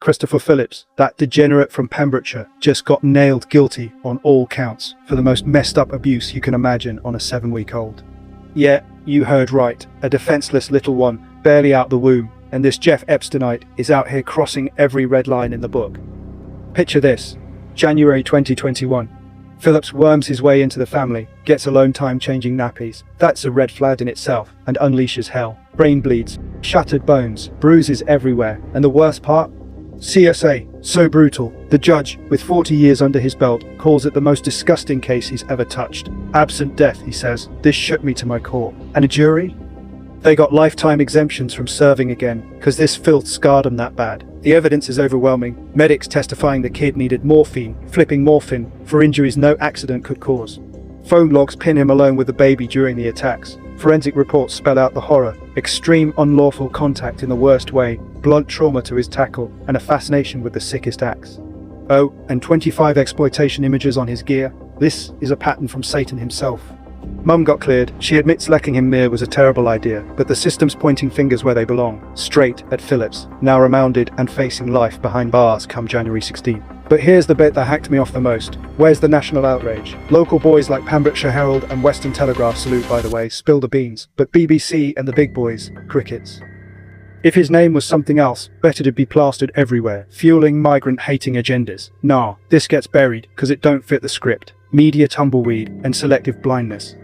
Christopher Phillips, that degenerate from Pembrokeshire, just got nailed guilty on all counts for the most messed up abuse you can imagine on a 7-week-old. Yeah, you heard right, a defenseless little one, barely out the womb, and this Jeff Epsteinite is out here crossing every red line in the book. Picture this, January 2021. Phillips worms his way into the family, gets alone time changing nappies. That's a red flag in itself, and unleashes hell. Brain bleeds, shattered bones, bruises everywhere, and the worst part? CSA, so brutal. The judge, with 40 years under his belt, calls it the most disgusting case he's ever touched. Absent death, he says, this shook me to my core. And a jury? They got lifetime exemptions from serving again, because this filth scarred them that bad. The evidence is overwhelming. Medics testifying the kid needed morphine, flipping morphine, for injuries no accident could cause. Phone logs pin him alone with the baby during the attacks. Forensic reports spell out the horror, extreme unlawful contact in the worst way, blunt trauma to his tackle, and a fascination with the sickest acts. Oh, and 25 exploitation images on his gear. This is a pattern from Satan himself. Mum got cleared. She admits letting him near was a terrible idea, but the system's pointing fingers where they belong, straight at Phillips, now remanded and facing life behind bars come January 16. But here's the bit that hacked me off the most. Where's the national outrage? Local boys like Pembrokeshire Herald and Western Telegraph salute, by the way, spill the beans, but BBC and the big boys, crickets. If his name was something else, better to be plastered everywhere, fueling migrant-hating agendas. Nah, this gets buried, cause it don't fit the script. Media tumbleweed and selective blindness.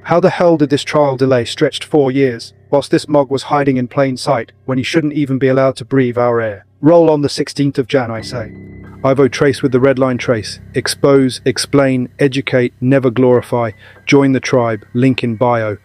How the hell did this trial delay stretched 4 years, whilst this mug was hiding in plain sight, when he shouldn't even be allowed to breathe our air? Roll on the 16th of Jan, I say. I vote trace with the Redline trace. Expose, explain, educate, never glorify. Join the tribe, link in bio.